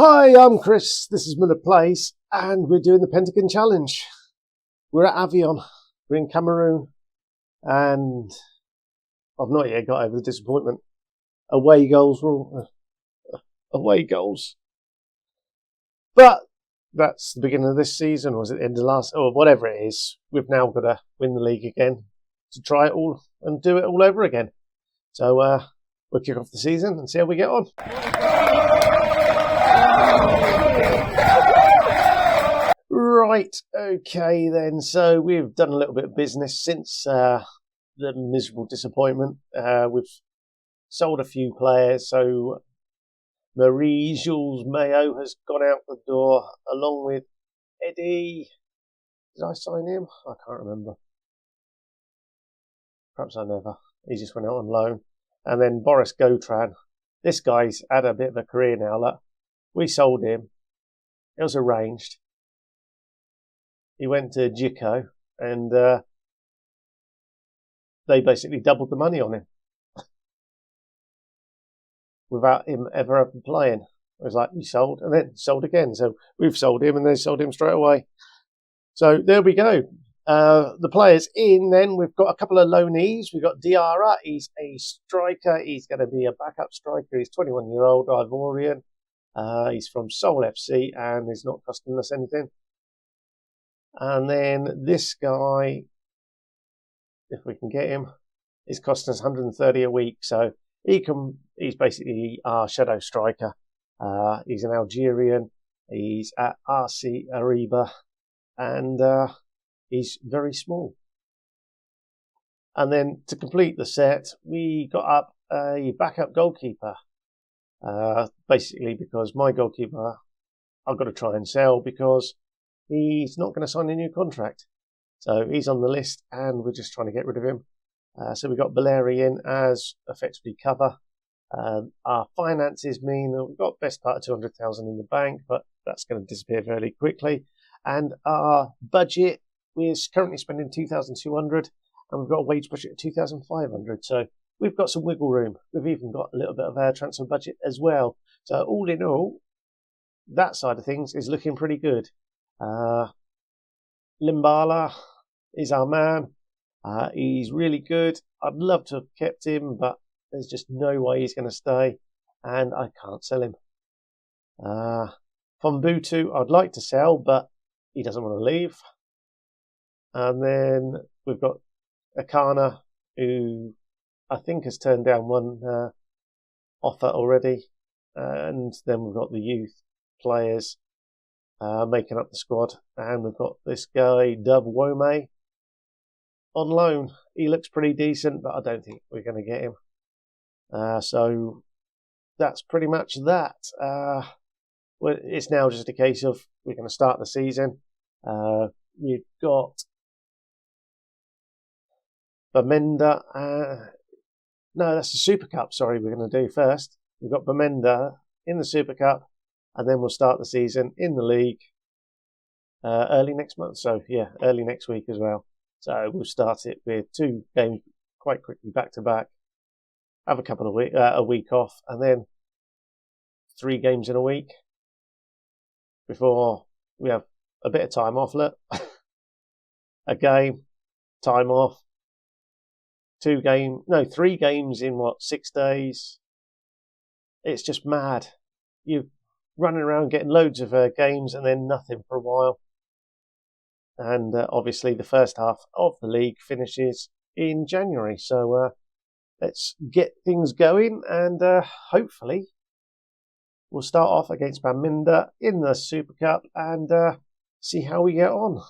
Hi, I'm Chris. This is Miller Place, and we're doing the Pentagon Challenge. We're at Avion. We're in Cameroon, and I've not yet got over the disappointment. Away goals were away goals, but that's the beginning of this season, or was it the end of last, or whatever it is. We've now got to win the league again to try it all and do it all over again. So we'll kick off the season and see how we get on. Right, okay then. So we've done a little bit of business since the miserable disappointment. We've sold a few players. So Marie-Jules Mayo has gone out the door along with Eddie. Did I sign him? I can't remember. Perhaps I never. He just went out on loan. And then Boris Gautran. This guy's had a bit of a career now. Look, we sold him. It was arranged. He went to Jico, and they basically doubled the money on him without him ever playing. It was like, you sold, and then sold again. So we've sold him, and they sold him straight away. So there we go. The players in, then we've got a couple of loanees. We've got Diarra. He's a striker. He's going to be a backup striker. He's 21-year-old Ivorian. He's from Seoul FC, and he's not costing us anything. And then this guy, if we can get him, is costing us 130 a week. So he's basically our shadow striker. He's an Algerian. He's at RC Ariba, and he's very small. And then to complete the set, we got up a backup goalkeeper. Basically because my goalkeeper, I've got to try and sell because he's not going to sign a new contract. So he's on the list, and we're just trying to get rid of him. So we got Valeri in as effectively cover. Our finances mean that we've got best part of 200,000 in the bank, but that's going to disappear fairly quickly. And our budget, we're currently spending 2,200, and we've got a wage budget of 2,500. So we've got some wiggle room. We've even got a little bit of our transfer budget as well. So all in all, that side of things is looking pretty good. Limbala is our man. He's really good. I'd love to have kept him, but there's just no way he's going to stay, and I can't sell him. Fombutu, I'd like to sell, but he doesn't want to leave. And then we've got Akana, who I think has turned down one offer already. And then we've got the youth players making up the squad, and we've got this guy Dove Wome on loan. He looks pretty decent, but I don't think we're going to get him. So that's pretty much that. Well, it's now just a case of we're going to start the season. We've got Bamenda. No, that's the Super Cup. Sorry, we're going to do first. We've got Bamenda in the Super Cup, and then we'll start the season in the league early next month. So, yeah, early next week as well. So we'll start it with 2 games quite quickly back to back. Have a week off, and then 3 games in a week before we have a bit of time off. Look, a game, time off. 3 games in 6 days? It's just mad. You're running around getting loads of games and then nothing for a while. And obviously the first half of the league finishes in January. So let's get things going, and hopefully we'll start off against Bamenda in the Super Cup and see how we get on.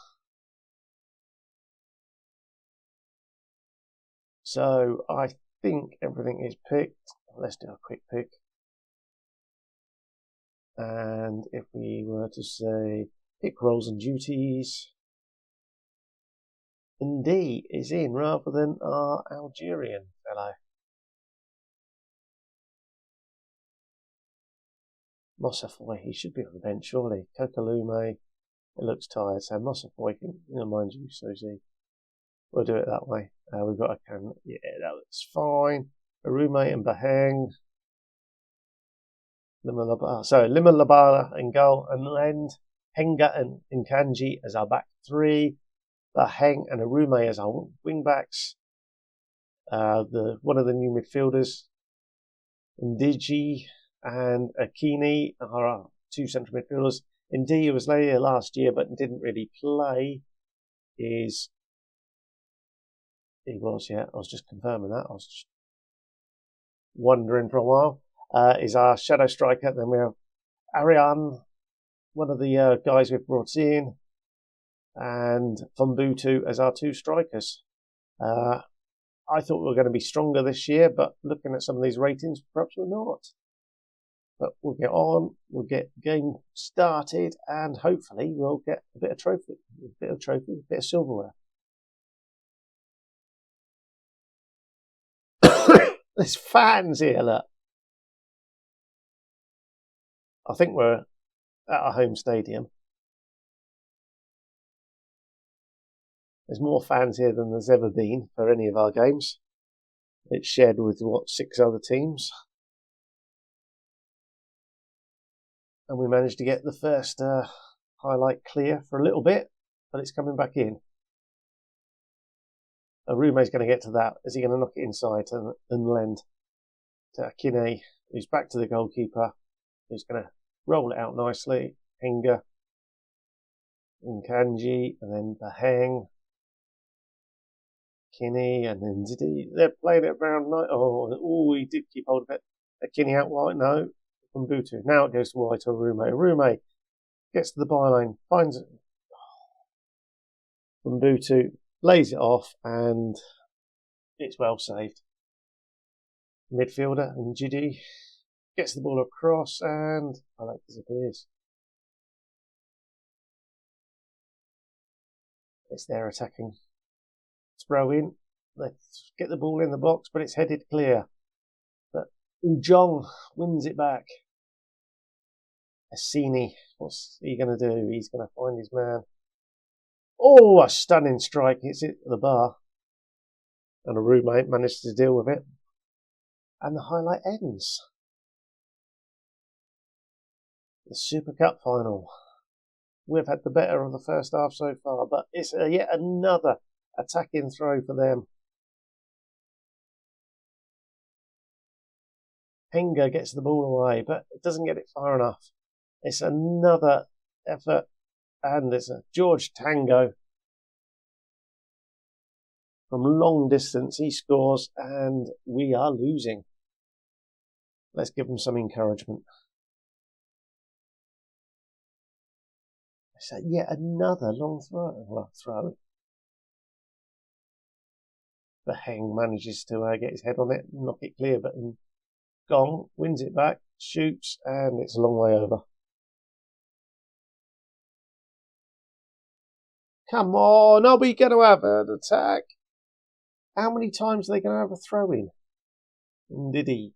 So I think everything is picked. Let's do a quick pick. And if we were to say pick roles and duties, Ndee is in rather than our Algerian fellow. Mossafoy, he should be on the bench, surely. Kokalume, it looks tired, so Mossafoy can, mind you, Susie. We'll do it that way. We've got yeah, that looks fine. Arume and Baheng. Lima Labala in goal and Lend, Henga and Kanji as our back three, Baheng and Arume as our wing backs. One of the new midfielders, Ndiji and Akini, are our two central midfielders. Ndiji was there last year but didn't really play. He was, yeah, I was just confirming that. I was just wondering for a while. Is our shadow striker. Then we have Avion, one of the guys we've brought in, and Fumbutu as our two strikers. I thought we were going to be stronger this year, but looking at some of these ratings, perhaps we're not. But we'll get on, we'll get the game started, and hopefully we'll get a bit of silverware. There's fans here, look. I think we're at our home stadium. There's more fans here than there's ever been for any of our games. It's shared with, 6 other teams. And we managed to get the first highlight clear for a little bit, but it's coming back in. Arume's going to get to that. Is he going to knock it inside and lend to Akine, who's back to the goalkeeper, who's going to roll it out nicely. Henga and Kanji, and then Baheng, Kinney, and then Zidi. They're playing it around. He did keep hold of it. Akine out wide, no. Fumbutu. Now it goes to wide to Arume. Arume gets to the byline, finds it. Fumbutu lays it off, and it's well saved. Midfielder and Njidi gets the ball across, and that disappears. It's their attacking throw in. Let's get the ball in the box, but it's headed clear. But Ujong wins it back. Assini, what's he going to do? He's going to find his man. Oh, a stunning strike. Hits it at the bar. And a roommate managed to deal with it. And the highlight ends. The Super Cup final. We've had the better of the first half so far, but it's yet another attacking throw for them. Henga gets the ball away, but it doesn't get it far enough. It's another effort, and it's a George Tango. From long distance, he scores, and we are losing. Let's give them some encouragement. So yet another long throw. Baheng manages to get his head on it, knock it clear, but Gong wins it back, shoots, and it's a long way over. Come on, are we going to have an attack? How many times are they going to have a throw-in? Indeed.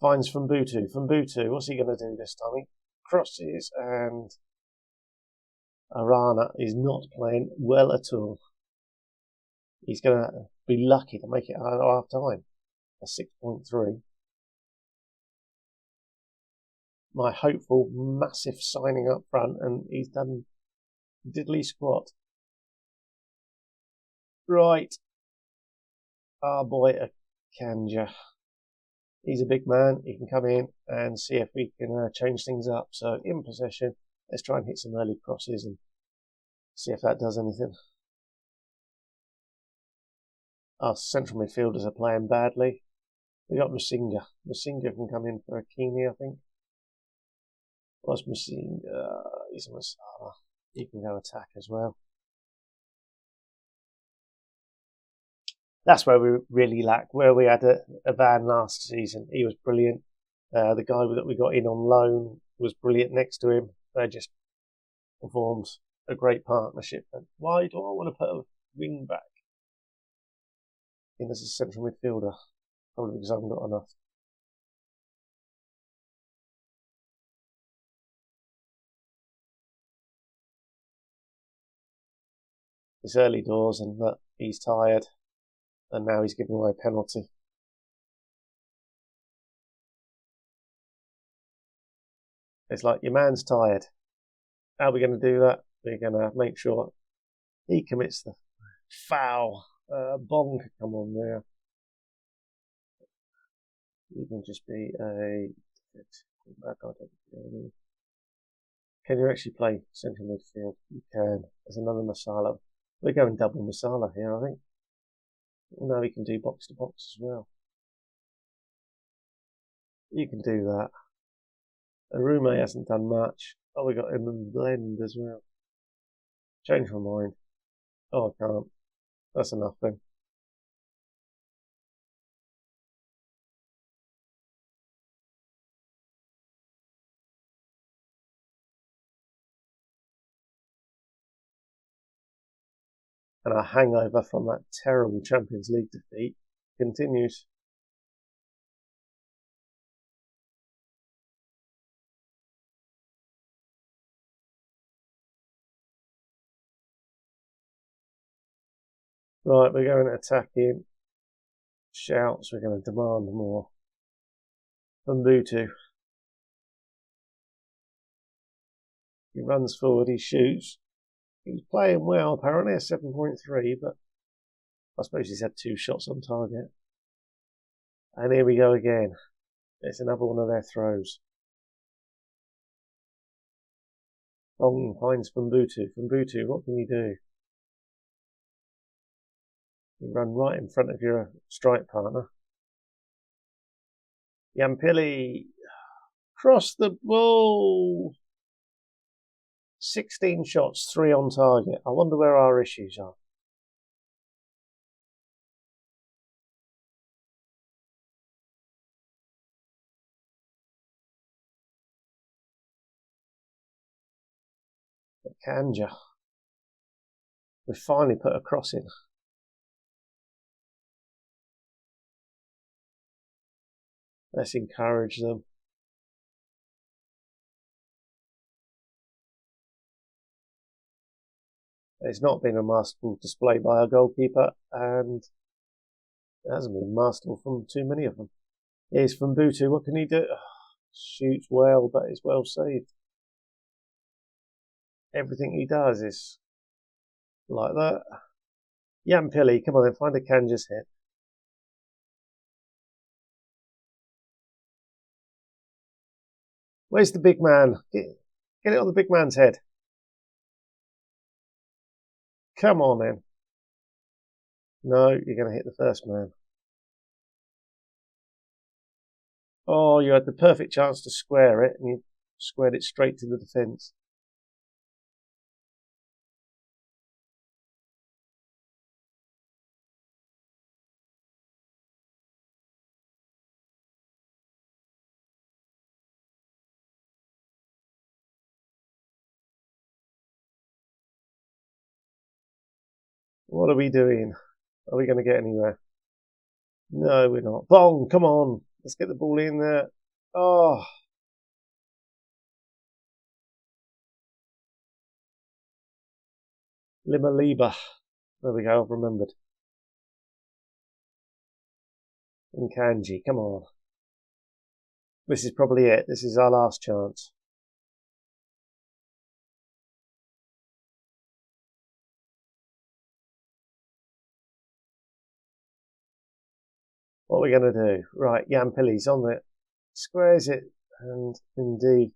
Finds Fumbutu. What's he going to do this time? He crosses, and Arana is not playing well at all. He's going to be lucky to make it half time. A 6.3. My hopeful, massive signing up front, and he's done diddly squat. Right. Our boy Kanja. He's a big man. He can come in and see if we can change things up. So in possession, let's try and hit some early crosses and see if that does anything. Our central midfielders are playing badly. We got Musinga. Musinga can come in for Akini, I think. What's Musinga? He's a Masala. He can go attack as well. That's where we really lack. Where we had a van last season, he was brilliant. The guy that we got in on loan was brilliant next to him. They just performed a great partnership. And why do I want to put a wing back in as a central midfielder? Probably because I haven't got enough. It's early doors, and he's tired, and now he's giving away a penalty. It's like your man's tired. How are we going to do that? We're going to make sure he commits the foul. Bong could come on there. You can just be a. Can you actually play central midfield? You can. There's another Masala. We're going double Masala here, I think. No, we can do box to box as well. You can do that. Arume hasn't done much. Oh, we got him in blend as well. Change my mind. Oh, I can't. That's enough then. And our hangover from that terrible Champions League defeat continues. Right, we're going to attack him. Shouts, we're going to demand more. Mbutu. He runs forward, he shoots. He's playing well, apparently, a 7.3, but I suppose he's had 2 shots on target. And here we go again. It's another one of their throws. Bong finds Mbutu. Mbutu, what can you do? You run right in front of your strike partner. Yampili cross the ball. 16 shots, 3 on target. I wonder where our issues are. Kanja. We finally put a cross in. Let's encourage them. It's not been a masterful display by our goalkeeper, and it hasn't been masterful from too many of them. Here's from Mbutu. What can he do? Shoots well, but it's well saved. Everything he does is like that. Yampili, come on then, find a Kanja's head. Where's the big man? Get it on the big man's head. Come on then. No, you're going to hit the first man. Oh, you had the perfect chance to square it, and you squared it straight to the defence. What are we doing? Are we going to get anywhere? No, we're not. Bong, come on. Let's get the ball in there. Oh. Lima Liba. There we go, I've remembered. And Kanji, come on. This is probably it. This is our last chance. What are we going to do? Right, Yampili's on it. Squares it, and indeed.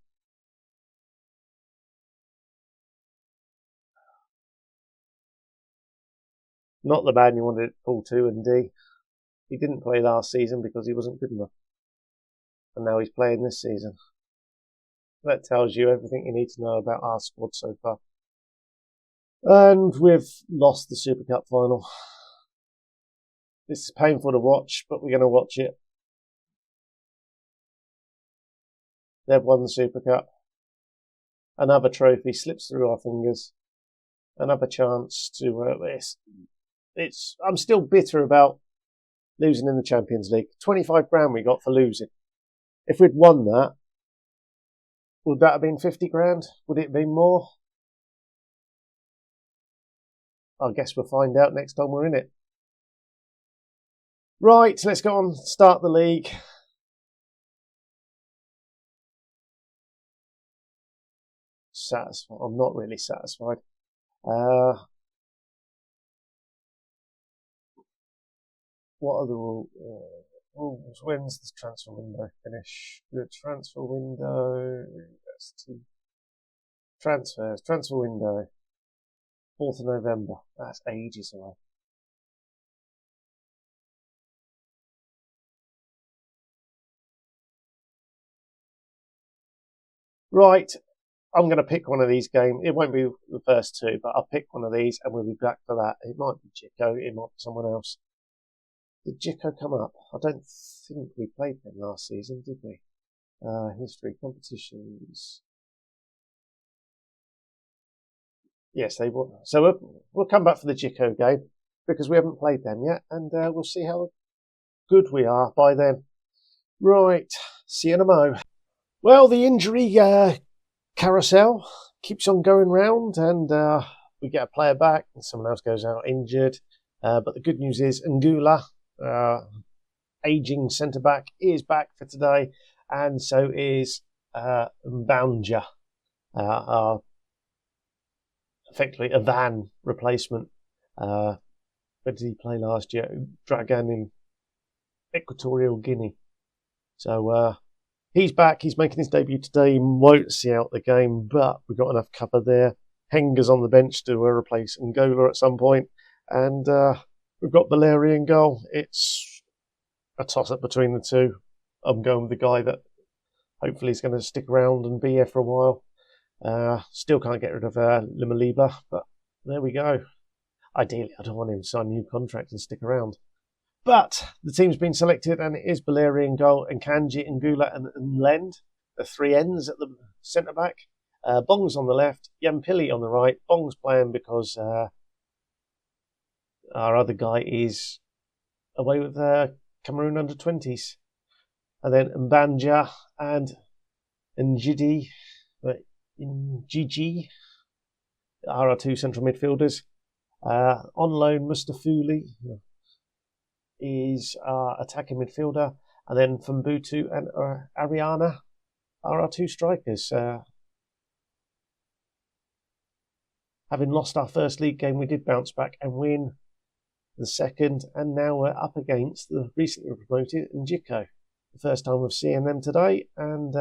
Not the man you wanted to pull to, indeed. He didn't play last season because he wasn't good enough. And now he's playing this season. That tells you everything you need to know about our squad so far. And we've lost the Super Cup final. This is painful to watch, but we're going to watch it. They've won the Super Cup. Another trophy slips through our fingers. Another chance to I'm still bitter about losing in the Champions League. 25 grand we got for losing. If we'd won that, would that have been 50 grand? Would it have been more? I guess we'll find out next time we're in it. Right, let's go on, start the league. satisfied. I'm not really satisfied. What are the rules? When's the transfer window finish? The transfer window. Transfer window. 4th of November. That's ages away. Right, I'm going to pick one of these games. It won't be the first two, but I'll pick one of these and we'll be back for that. It might be Jicko, it might be someone else. Did Jicko come up? I don't think we played them last season, did we? History, competitions. Yes, they will. So we'll come back for the Jicko game because we haven't played them yet, and we'll see how good we are by then. Right, see you in a mo. Well, the injury carousel keeps on going round, and we get a player back, and someone else goes out injured. But the good news is Ngula, aging centre-back, is back for today, and so is Mbanja, our effectively a Van replacement. Where did he play last year? Dragan in Equatorial Guinea. So he's back. He's making his debut today. He won't see out the game, but we've got enough cover there. Henger's on the bench to replace Ngola at some point. And we've got Valeri in goal. It's a toss-up between the two. I'm going with the guy that hopefully is going to stick around and be here for a while. Still can't get rid of Limaliba, but there we go. Ideally, I don't want him to sign a new contract and stick around. But the team's been selected, and it is Baleri in goal, and Kanji, Ngula, and Lend, the three ends at the centre-back. Bong's on the left, Yampili on the right. Bong's playing because our other guy is away with Cameroon under-20s. And then Mbanja and Njidi, Gigi are our two central midfielders. On loan, Mustafuli is our attacking midfielder, and then Fambutu and Ariana are our two strikers. Having lost our first league game, we did bounce back and win the second, and now we're up against the recently promoted Njiko. The first time we've seen them today, and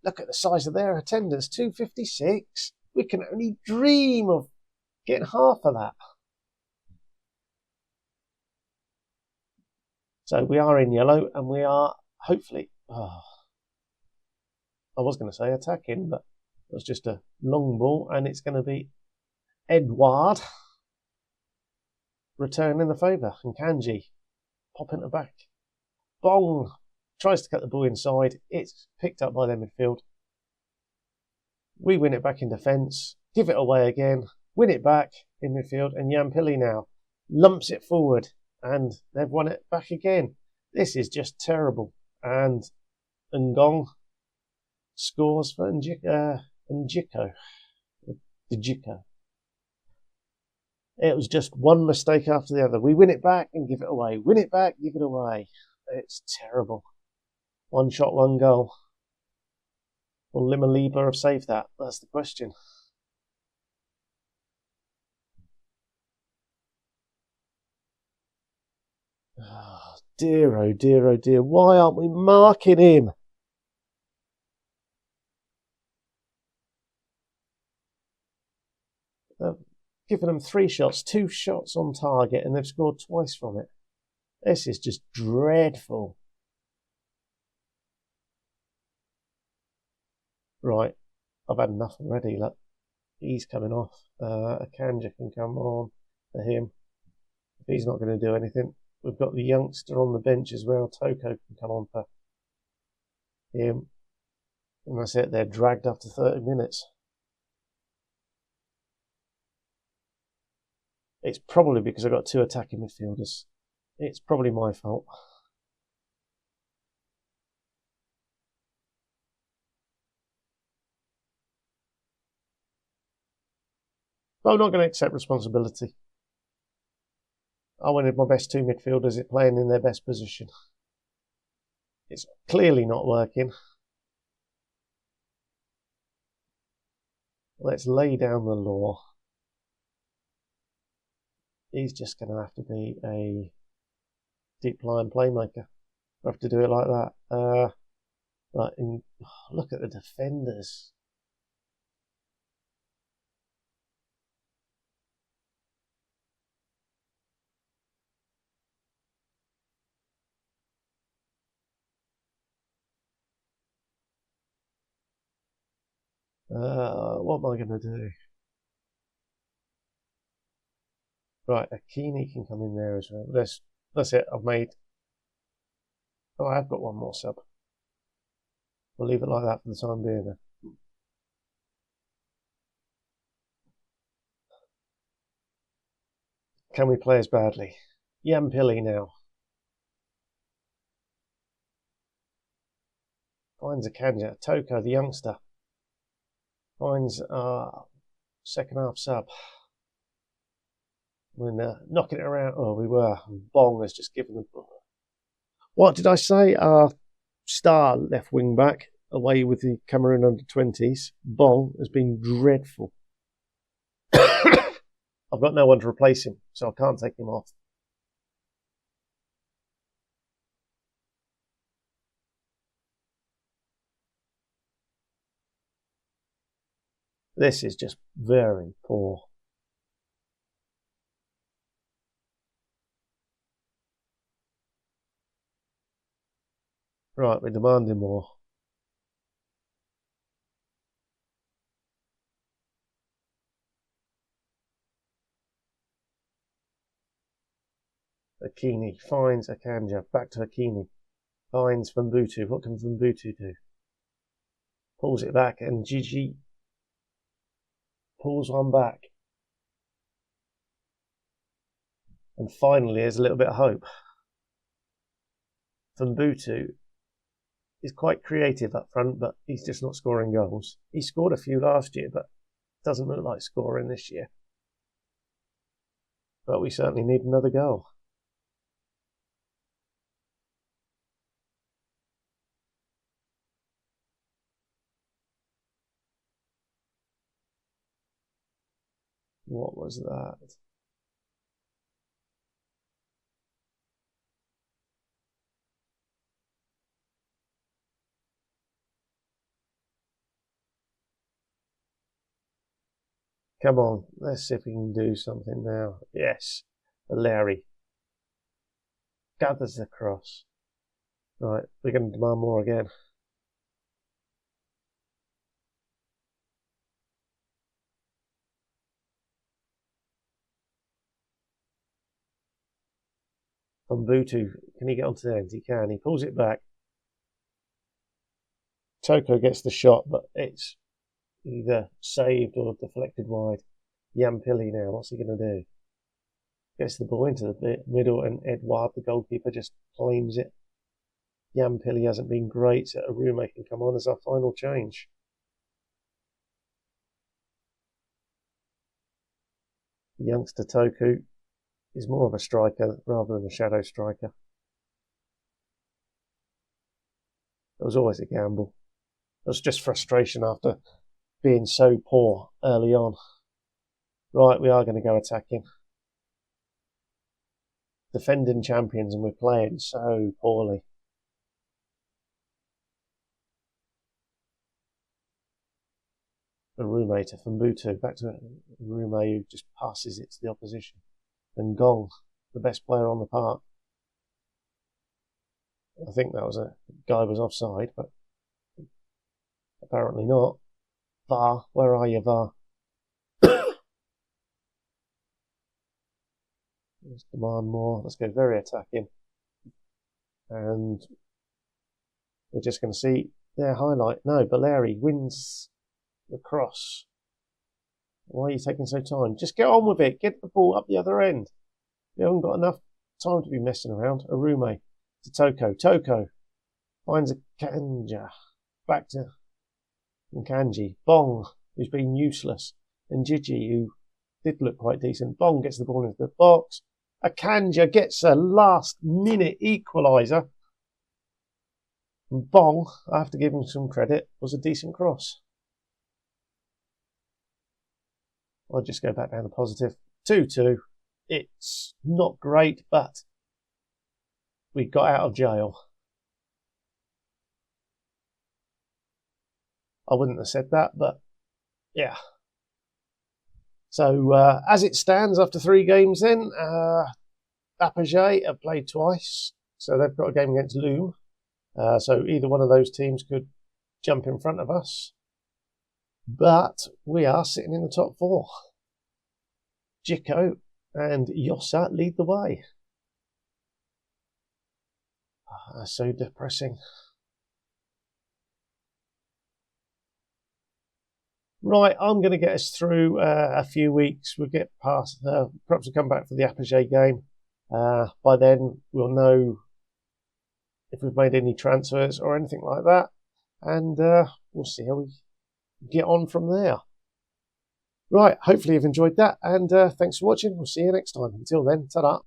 look at the size of their attendance, 256. We can only dream of getting half of that. So we are in yellow, and we are hopefully, I was going to say attacking, but it was just a long ball, and it's going to be Edward returning the favour, and Kanji popping it back. Bong tries to cut the ball inside. It's picked up by their midfield. We win it back in defence, give it away again, win it back in midfield, and Yampili now lumps it forward, and they've won it back again. This is just terrible. And Ngong scores for Njiko. It was just one mistake after the other. We win it back and give it away. Win it back, give it away. It's terrible. One shot, one goal. Will Limaliba have saved that? That's the question. Oh dear, oh dear, oh dear. Why aren't we marking him? They've given them 3 shots, 2 shots on target, and they've scored twice from it. This is just dreadful. Right, I've had enough already. Look, he's coming off. Akanja can come on for him. If he's not going to do anything, we've got the youngster on the bench as well. Toko can come on for him. And that's it, they're dragged after 30 minutes. It's probably because I've got 2 attacking midfielders. It's probably my fault. But I'm not going to accept responsibility. I wanted my best 2 midfielders playing in their best position. It's clearly not working. Let's lay down the law. He's just going to have to be a deep line playmaker. We have to do it like that. Look at the defenders. What am I going to do? Right, a Keeney can come in there as well. That's it. I've made. Oh, I have got one more sub. We'll leave it like that for the time being then. Can we play as badly? Yampili now. Finds a Kanja. Toko, the youngster. Finds our second half sub. We're knocking it around. Oh, we were. Bong has just given them. What did I say? Our star left wing back away with the Cameroon under-20s. Bong has been dreadful. I've got no one to replace him, so I can't take him off. This is just very poor. Right, we're demanding more. Akini finds Akanja. Back to Akini. Finds Vumbutu. What can Vumbutu do? Pulls it back, and Gigi pulls one back. And finally, there's a little bit of hope. Vumbutu is quite creative up front, but he's just not scoring goals. He scored a few last year, but doesn't look like scoring this year. But we certainly need another goal. What was that? Come on, let's see if we can do something now. Yes, Larry gathers the cross. Right, we're going to demand more again. Vumbutu, can he get onto the end? He can. He pulls it back. Toko gets the shot, but it's either saved or deflected wide. Yampili now, what's he going to do? Gets the ball into the middle, and Edouard, the goalkeeper, just claims it. Yampili hasn't been great, so Arume can come on as our final change. The youngster Toku is more of a striker rather than a shadow striker. It was always a gamble. It was just frustration after being so poor early on. Right, we are going to go attacking. Defending champions, and we're playing so poorly. Arume to Vumbutu, back to Arume, who just passes it to the opposition. And Gong, the best player on the park. I think that was a guy was offside, but apparently not. VAR, where are you, VAR? Let's demand more. Let's go very attacking. And we're just going to see their highlight. No, Valeri wins the cross. Why are you taking so time? Just get on with it. Get the ball up the other end. You haven't got enough time to be messing around. Arume to Toko. Toko finds a Kanja. Back to Nkanji. Bong, who's been useless. And Gigi, who did look quite decent. Bong gets the ball into the box. Akanja gets a last-minute equaliser. And Bong, I have to give him some credit, was a decent cross. I'll just go back down to positive. 2-2. It's not great, but we got out of jail. I wouldn't have said that, but yeah. So as it stands after 3 games then, Apogee have played twice. So they've got a game against Loom. So either one of those teams could jump in front of us. But we are sitting in the top 4. Jiko and Yossa lead the way. So depressing. Right, I'm going to get us through a few weeks. We'll get past, perhaps we'll come back for the Apogee game. By then, we'll know if we've made any transfers or anything like that. And we'll see how we get on from there. Right, hopefully you've enjoyed that. And thanks for watching. We'll see you next time. Until then, ta-da.